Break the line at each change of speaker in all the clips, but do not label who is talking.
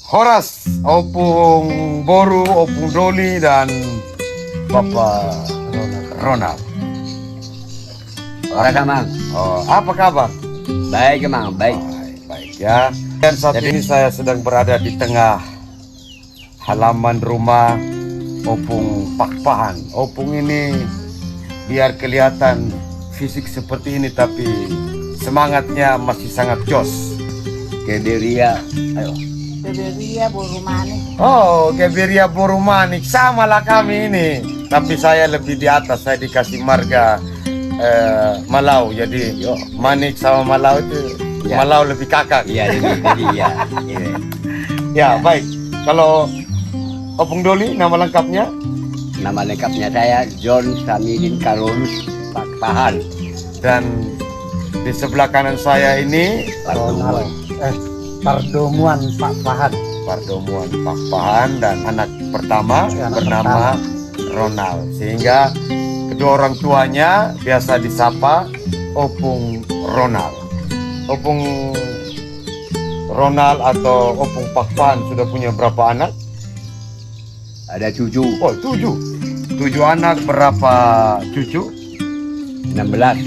Horas, Opung Boru, Opung Doli, dan Bapak Ronald.
Orang Mang.
Oh, apa kabar?
Baik Mang, baik.
Baik ya. Dan saat ini saya sedang berada di tengah halaman rumah Opung Pakpahan. Opung ini biar kelihatan fisik seperti ini, tapi semangatnya masih sangat jos.
Geberia, ayo.
Geberia Boru Manik.
Oh, Geberia Boru Manik, sama lah kami ini. Tapi saya lebih di atas, saya dikasih marga Malau. Jadi Manik sama Malau itu,
Ya.
Malau lebih kakak.
Iya, jadi ya.
Ya, baik. Kalau Opung Doli, nama lengkapnya?
Nama lengkapnya saya John Samidin Karolus Pakpahan.
Dan di sebelah kanan saya ini
Pardomuan Pakpahan.
Pardomuan Pakpahan, dan anak pertama
Anak
bernama Ronald. Sehingga kedua orang tuanya biasa disapa Opung Ronald. Opung Ronald atau Opung Pakpahan sudah punya berapa anak?
Ada cucu
Oh, 7. 7 anak, berapa cucu?
16.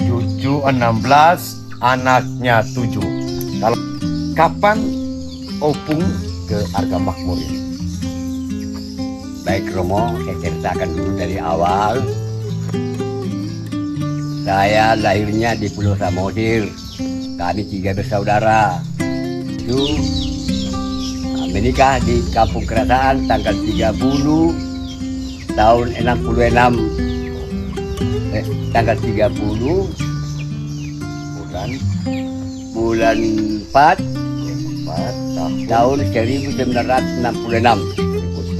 Cucu 16, anaknya 7. Kalau kapan Opung ke Arga Makmur ini?
Baik Romo, saya ceritakan dulu dari awal. Saya lahirnya di Pulau Samosir. Kami 3 bersaudara. Itu menikah di Kampung Kerasaan tanggal 30 tahun 66. Tanggal 30 bulan 4 tahun 1966.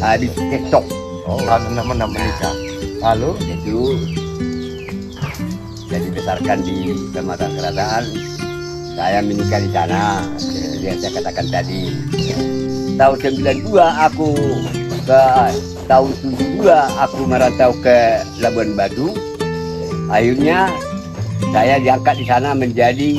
Di TikTok.
Oh, anak menikah. Lalu
Itu jadi dibesarkan di Kecamatan Kerasaan. Saya menikah di sana. Seperti yang saya katakan tadi. Tahun 92 aku ke tahun 72 aku merantau ke Labuan Batu. Akhirnya saya diangkat di sana menjadi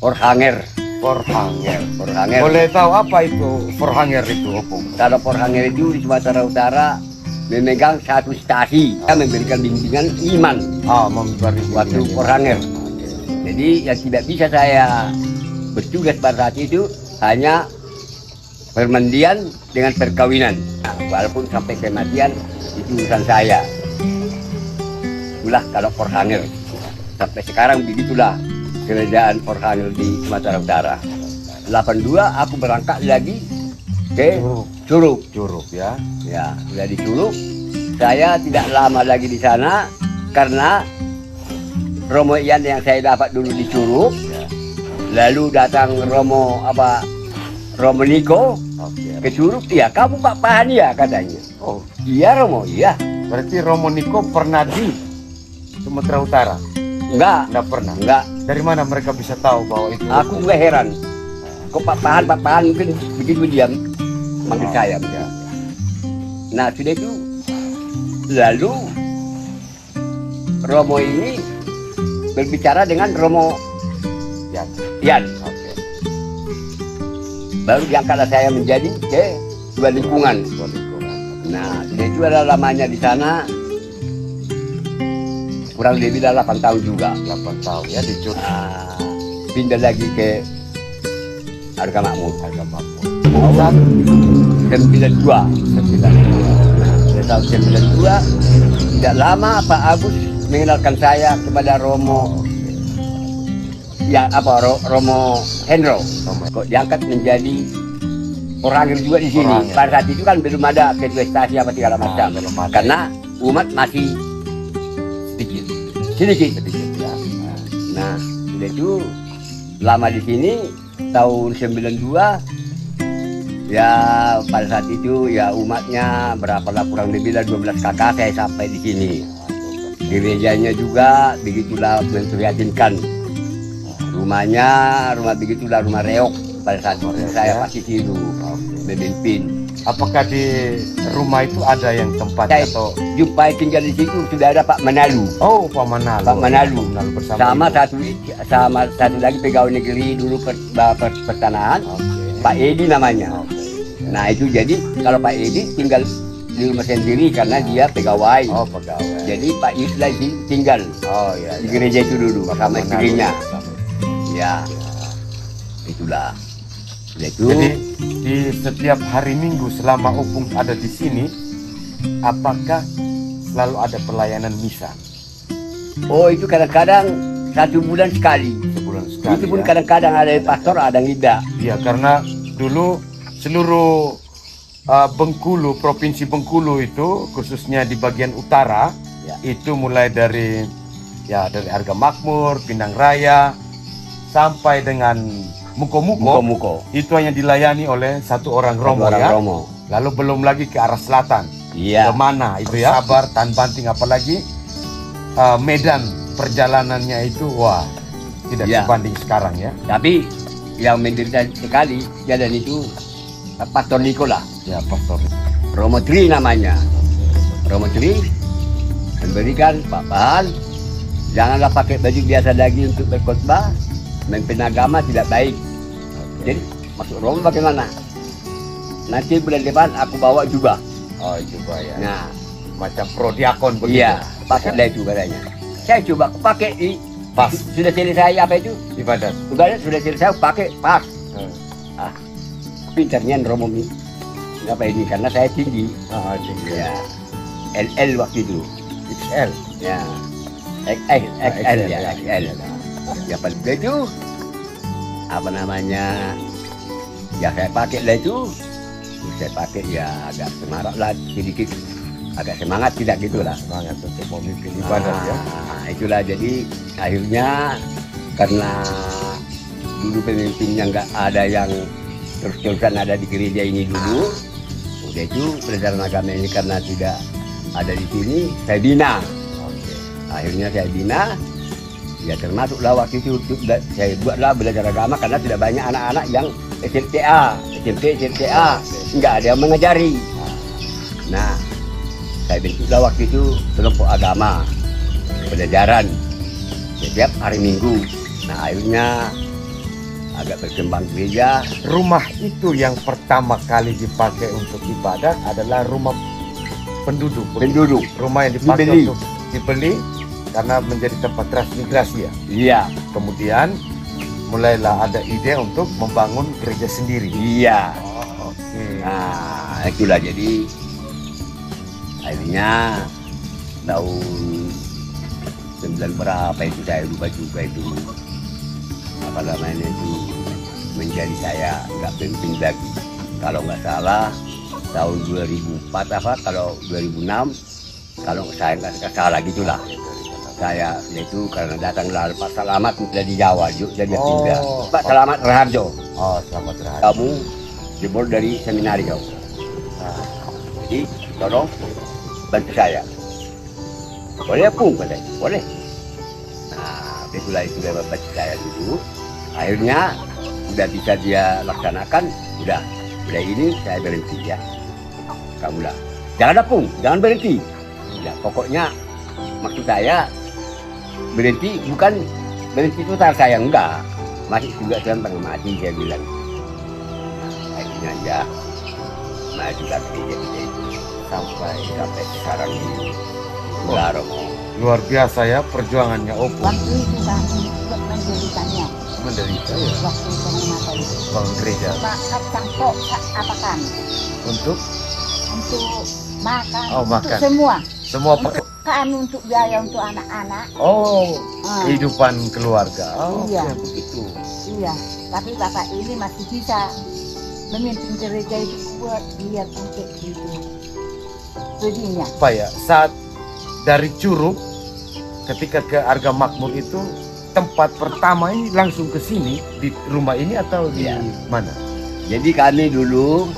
Forhanger.
Forhanger.
Forhanger.
Boleh tahu apa itu Forhanger itu, Opung?
Kalau Forhanger itu di Sumatera Utara memegang satu stasi. Kita memberikan bimbingan iman
Memberi
waktu
bimbingan.
Forhanger. Jadi yang tidak bisa saya bertugas pada saat itu hanya permandian dengan perkawinan. Nah, walaupun sampai kematian itu urusan saya. Itulah kalau Forhanger. Sampai sekarang begitulah kerajaan Forhanger di Sumatera Utara. 82 aku berangkat lagi ke Curug.
Curug ya.
Ya, sudah di Curug. Saya tidak lama lagi di sana karena Romo Ian yang saya dapat dulu di Curug. Lalu datang Romo Niko
Oke.
ke Curug. Ya, kamu Pak Pahan ya katanya.
Oh,
Iya Romo, iya.
berarti Romo Niko pernah di Sumatera Utara?
Enggak,
Enggak pernah.
enggak.
Dari mana mereka bisa tahu bahwa itu?
Aku juga heran. Kok Pak Pahan mungkin begitu diam manggil saya.
Ya.
Nah, sudah itu lalu Romo ini berbicara dengan Romo
Ya.
Ian.
Oke.
Baru diangkatlah saya menjadi ke dua lingkungan.
Dua lingkungan.
Nah, sudah itu adalah lamanya di sana kurang lebih 8 tahun juga.
8 tahun ya di Curug.
Nah, pindah lagi ke Arga Makmur.
Arga Makmur.
Tahun 92. Nah, tahun 92 tidak lama Pak Agus mengenalkan saya kepada Romo Romo Hendro. Kok diangkat menjadi Forhanger juga di sini.
Forhanger.
Pada saat itu kan belum ada kedua stasi apa segala macam.
belum ada.
Karena umat masih sedikit.
Ya.
Nah, sudah itu lama di sini tahun 92. Ya pada saat itu ya umatnya berapalah kurang lebih 12 kakak saya sampai di sini. Gerejanya juga begitulah memprihatinkan. Rumah begitulah rumah reok pada saat itu saya masih tidur memimpin.
Apakah di rumah itu ada yang tempat
Saya
atau?
jumpai tinggal di situ sudah ada Pak Manalu.
Oh, Pak Manalu.
Pak Manalu
bersama
sama
ibu.
satu lagi pegawai negeri dulu pertanahan.
Oke.
Pak Edi namanya. Nah itu jadi kalau Pak Edi tinggal di rumah sendiri karena dia pegawai.
Oh, pegawai.
Jadi Pak Yusla tinggal
Oh iya.
di gereja itu dulu sama istrinya.
Sama.
Ya, itulah. Udah itu.
Jadi di setiap hari Minggu selama Opung ada di sini, apakah selalu ada pelayanan misa?
Oh itu kadang-kadang 1 bulan sekali.
Sebulan sekali.
Itu pun
ya?
kadang-kadang ada pastor, ada yang tidak.
Iya, karena dulu seluruh Bengkulu, provinsi Bengkulu itu khususnya di bagian utara,
Ya.
itu mulai dari Harga Makmur, Pinang Raya sampai dengan Muko-Muko,
Muko-muko.
itu hanya dilayani oleh satu orang romo
Orang
ya.
Romo.
Lalu belum lagi ke arah selatan.
Iya.
Kemana itu ya? Sabar, Tan Banting, apalagi medan perjalanannya itu wah tidak
Ya.
sebanding sekarang ya.
Tapi yang menderita sekali jalan itu Pastor Nikola.
Ya, Pastor.
Romo Tri namanya. Romo Tri memberikan Pak Pahan, janganlah pakai baju biasa lagi untuk berkhotbah, memimpin agama tidak baik. Jadi masuk Romo bagaimana? Nanti bulan depan aku bawa jubah.
Oh, coba ya.
Nah,
Macam prodiakon begitu.
iya, pakailah itu katanya. Saya coba aku pakai di
Pas
sudah selesai apa itu?
ibadat.
Sudah selesai aku pakai pas.
Hmm.
Pintarnya Romo ini. Kenapa ini? Karena saya tinggi. Ya. LL waktu itu.
XL.
Ya. XL ya,
ya.
XL. Ya pada itu apa namanya? Ya saya pakai lah itu. Saya pakai ya agak semarak lah sedikit. Agak semangat tidak gitu lah.
Semangat untuk memimpin ibadat ya.
Itulah jadi akhirnya karena dulu pemimpinnya nggak ada yang terus-terusan ada di gereja ini dulu. Udah itu pelajaran agama ini karena tidak ada di sini, saya bina.
Oke.
Akhirnya saya bina, ya termasuklah waktu itu saya buatlah belajar agama karena tidak banyak anak-anak yang SMTA, SMP, SMTA, nggak ada yang mengajari. Nah, saya bentuklah waktu itu kelompok agama, pelajaran setiap hari Minggu. Nah, akhirnya agak berkembang gereja.
Rumah itu yang pertama kali dipakai untuk ibadat adalah rumah penduduk.
Penduduk.
Rumah yang dipakai
Dibeli.
untuk dibeli karena menjadi tempat transmigrasi ya.
Iya,
Kemudian mulailah ada ide untuk membangun gereja sendiri.
iya.
Oh, oke.
Nah, itulah jadi akhirnya tahun 9 berapa itu saya lupa juga itu apa namanya itu menjadi saya nggak penting lagi. Kalau nggak salah tahun 2004 apa kalau 2006 kalau saya nggak salah gitulah. Saya itu karena datang lalu Pak Salamat dari Jawa jadi dia pindah. Pak Salamat Raharjo,
Oh, selamat berhari.
kamu jebol dari seminari kau.
Nah,
Jadi tolong bantu saya. Boleh pun katanya, boleh. Nah, itulah itu dia bantu saya dulu. Akhirnya udah bisa dia laksanakan, udah ini saya berhenti ya. Kamu lah, jangan dapung, jangan berhenti. Ya, pokoknya maksud saya berhenti bukan berhenti total saya enggak, masih juga saya pernah mati saya bilang. Akhirnya ya majukan gereja itu sampai sekarang ini. Baru
luar biasa ya perjuangannya Opung.
Waktu itu kami ikut menderitanya.
Menderita ya,
Waktu pengumatan itu.
bangun gereja
Makan campur apa kan?
untuk
Untuk makan.
Oh,
untuk
makan.
semua.
semua pakai.
Untuk kami untuk biaya untuk anak-anak.
Oh,
Ah,
kehidupan keluarga. Oh,
Iya.
oke, begitu.
iya. Tapi bapak ini masih bisa memimpin gereja itu buat lihat untuk itu. Studinya.
Apa ya, saat dari Curug ketika ke Arga Makmur itu tempat pertama ini langsung ke sini di rumah ini atau di
Iya.
mana?
jadi kami dulu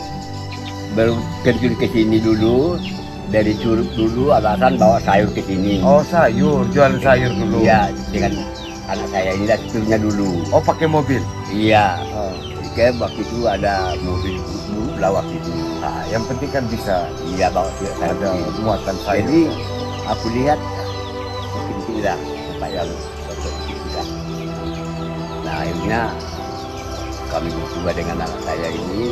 baru terjun ke sini dulu dari Curug dulu alasan bawa sayur ke sini.
Oh, sayur, jualan sayur dulu.
Iya, dengan anak saya ini lah setelahnya dulu.
Oh, pakai mobil.
Iya,
Oh.
jadi waktu itu ada mobil bulu lah waktu itu.
Nah, yang penting kan bisa
Iya bawa saya
ada muatan sayur.
Jadi aku lihat mungkin tidak apa yang cocok tidak. Nah akhirnya kami berdua dengan anak saya ini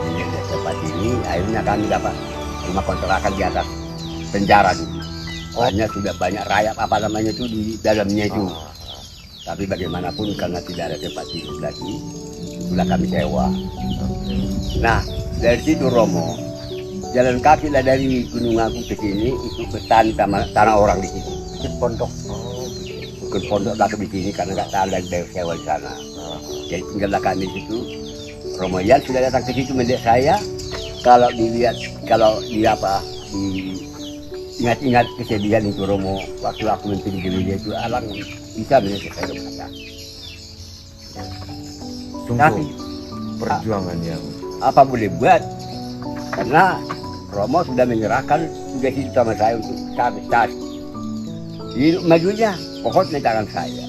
di tempat ini, akhirnya kami dapat rumah kontrakan di atas penjara dulu. Soalnya sudah banyak rayap apa namanya itu di dalamnya itu. Tapi bagaimanapun karena tidak ada tempat tidur lagi, sudah kami sewa. Nah, dari situ Romo, jalan kaki lah dari Gunung Agung ke sini itu bertani tanah orang di sini.
Di pondok.
Bukan pondok lah di sini karena nggak tahu dari sewa di sana. Jadi tinggallah kami di situ. Romo Yan sudah datang ke situ melihat saya. Kalau dilihat, kalau dia apa, ingat-ingat kesedihan itu Romo waktu aku memimpin gereja itu alang bisa melihat saya berkata.
Sungguh perjuangan yang
Apa boleh buat? Karena Romo sudah menyerahkan tugas itu sama saya untuk stabilitas. Hidup majunya pokoknya tangan saya.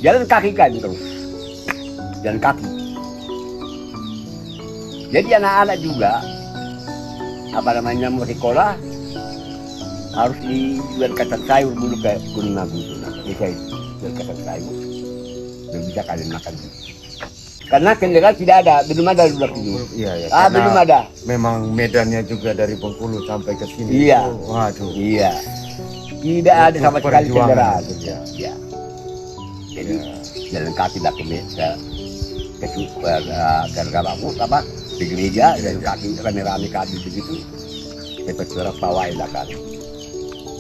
Jalan kaki kan terus. Jalan kaki. Jadi anak-anak juga apa namanya mau sekolah harus dijual kacang sayur dulu ke Gunung Agung itu. Bisa jual kacang sayur. Dan bisa kalian makan dulu. Karena kendaraan tidak ada, belum ada dulu waktu itu.
iya ya.
Ah,
karena
belum ada.
Memang medannya juga dari Bengkulu sampai ke sini.
Iya.
itu, waduh.
Iya. Tidak ada sama sekali
Perjuangan.
kendaraan.
Ya.
Ya. Jadi jalan kaki lah ke Galamu apa di gereja jalan kaki rame-rame kaki begitu. Seperti orang pawai lah kan.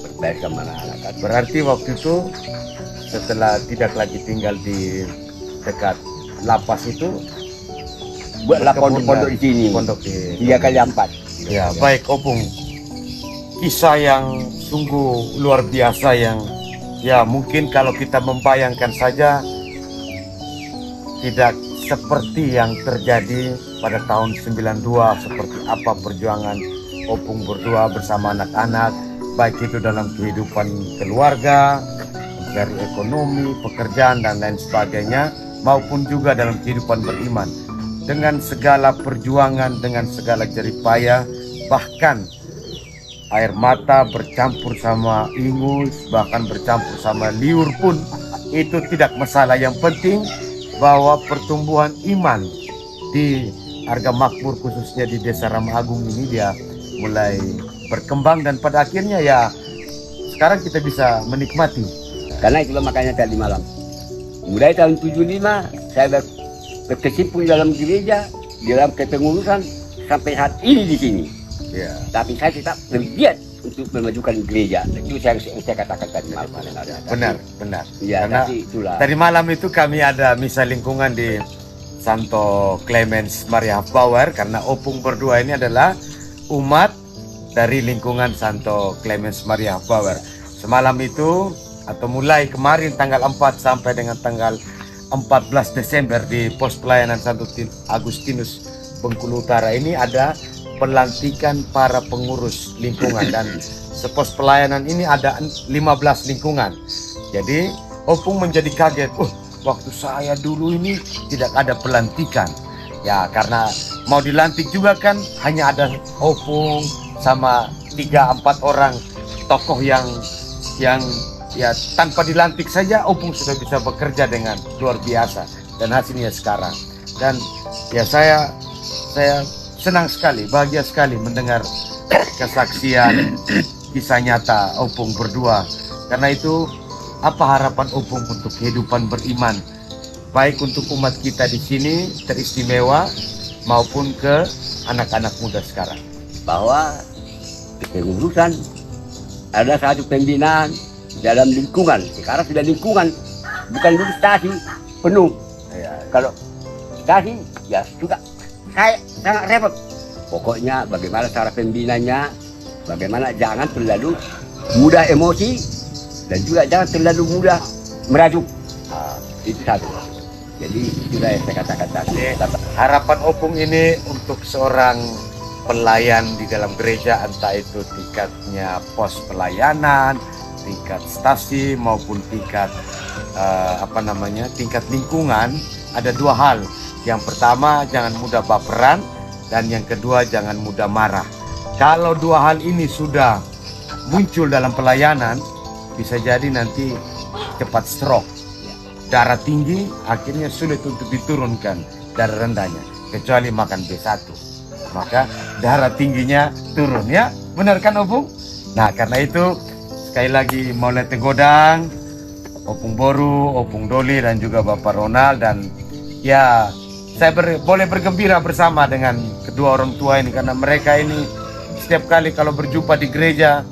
Berbaik sama anak-anak kan.
Berarti waktu itu setelah tidak lagi tinggal di dekat lapas itu
Buatlah
berkebun
pondok-pondok di sini.
Pondok di
3 kali 4.
Ya, baik Opung. Kisah yang sungguh luar biasa yang ya mungkin kalau kita membayangkan saja tidak seperti yang terjadi pada tahun 92, seperti apa perjuangan Opung berdua bersama anak-anak, baik itu dalam kehidupan keluarga, dari ekonomi, pekerjaan dan lain sebagainya, maupun juga dalam kehidupan beriman. Dengan segala perjuangan, dengan segala jerih payah, bahkan air mata bercampur sama ingus, bahkan bercampur sama liur pun itu tidak masalah. Yang penting bahwa pertumbuhan iman di Harga Makmur khususnya di Desa Rama Agung ini dia mulai berkembang dan pada akhirnya ya sekarang kita bisa menikmati.
Karena itulah makanya tadi malam. Mulai tahun 75 saya berkecimpung dalam gereja, dalam kepengurusan sampai saat ini di sini.
Ya.
Tapi saya tetap bergiat untuk memajukan gereja. Itu yang saya katakan tadi malam.
Benar.
Ya,
Karena
tapi itulah.
tadi malam itu kami ada misa lingkungan di Santo Clemens Maria Hofbauer karena Opung berdua ini adalah umat dari lingkungan Santo Clemens Maria Hofbauer. Semalam itu atau mulai kemarin tanggal 4 sampai dengan tanggal 14 Desember di pos pelayanan Santo Agustinus Bengkulu Utara ini ada pelantikan para pengurus lingkungan dan sepos pelayanan ini ada 15 lingkungan. Jadi Opung menjadi kaget, waktu saya dulu ini tidak ada pelantikan. Ya karena mau dilantik juga kan hanya ada Opung sama 3-4 orang tokoh yang ya tanpa dilantik saja Opung sudah bisa bekerja dengan luar biasa dan hasilnya sekarang. Dan ya saya senang sekali, bahagia sekali mendengar kesaksian kisah nyata Opung berdua. Karena itu apa harapan Opung untuk kehidupan beriman baik untuk umat kita di sini teristimewa maupun ke anak-anak muda sekarang?
Bahwa kepengurusan ada satu pembinaan dalam lingkungan. Sekarang sudah lingkungan, bukan dulu stasi penuh.
Ya.
Kalau stasi ya juga saya sangat repot. Pokoknya bagaimana cara pembinanya, bagaimana jangan terlalu mudah emosi dan juga jangan terlalu mudah merajuk. Itu satu. Jadi itulah yang saya katakan tadi.
Harapan Opung ini untuk seorang pelayan di dalam gereja, entah itu tingkatnya pos pelayanan, tingkat stasi maupun tingkat tingkat lingkungan, ada 2 hal. Yang pertama jangan mudah baperan dan yang kedua jangan mudah marah. Kalau 2 hal ini sudah muncul dalam pelayanan bisa jadi nanti cepat stroke. darah tinggi akhirnya sulit untuk diturunkan darah rendahnya, kecuali makan B1, maka darah tingginya turun, ya benar kan Opung? Nah karena itu sekali lagi Maulana Tegodang, Opung Boru, Opung Doli dan juga Bapak Ronald, dan ya saya boleh bergembira bersama dengan kedua orang tua ini, karena mereka ini setiap kali kalau berjumpa di gereja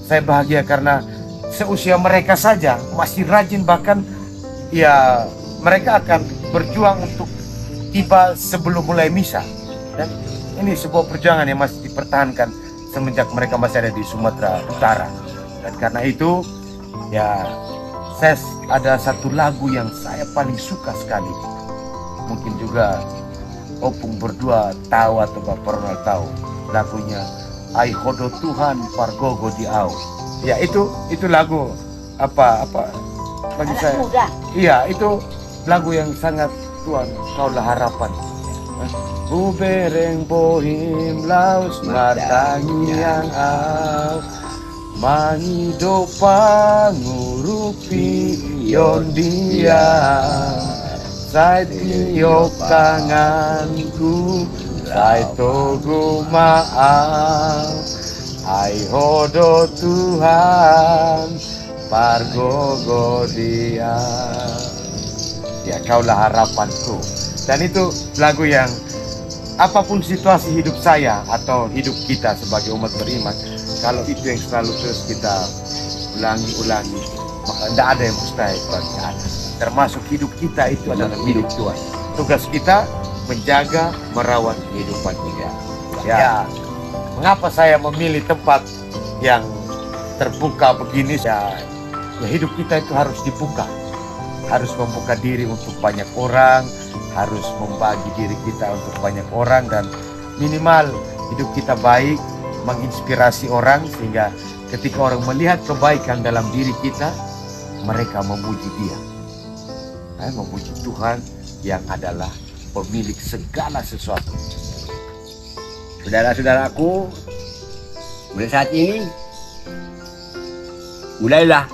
saya bahagia karena seusia mereka saja masih rajin, bahkan ya mereka akan berjuang untuk tiba sebelum mulai misa, dan ini sebuah perjuangan yang masih dipertahankan semenjak mereka masih ada di Sumatera Utara. Dan karena itu ya saya ada satu lagu yang saya paling suka sekali, mungkin juga Opung berdua tahu atau Bapak Ronald tahu lagunya Ai Hodo Tuhan Pargogo Diau. Ya itu lagu apa bagi
Anak
saya.
muda.
Iya, itu lagu yang sangat Tuhan kaulah harapan. Bubereng bohim laus matangi yang au manido pangurupi yondia saiti yok tanganku sai togo maaf ai hodo Tuhan pargogo dia. Ya kaulah harapanku. Dan itu lagu yang apapun situasi hidup saya atau hidup kita sebagai umat beriman, kalau itu yang selalu terus kita ulangi, maka tidak ada yang mustahil bagi Allah. Termasuk hidup kita itu adalah hidup Tuhan. Tugas kita menjaga, merawat kehidupan kita. Ya, mengapa saya memilih tempat yang terbuka begini? Ya hidup kita itu harus dibuka, harus membuka diri untuk banyak orang, harus membagi diri kita untuk banyak orang, dan minimal hidup kita baik, menginspirasi orang, sehingga ketika orang melihat kebaikan dalam diri kita, mereka memuji Dia, memuji Tuhan yang adalah pemilik segala sesuatu.
Saudara-saudaraku, mulai saat ini mulailah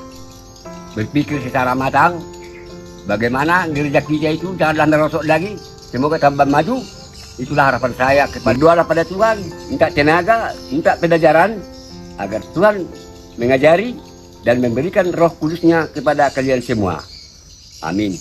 berpikir secara matang. Bagaimana gereja kita itu janganlah merosot lagi, semoga tambah maju. Itulah harapan saya. Berdoalah pada Tuhan, minta tenaga, minta pengajaran, agar Tuhan mengajari dan memberikan Roh Kudusnya kepada kalian semua. Amin.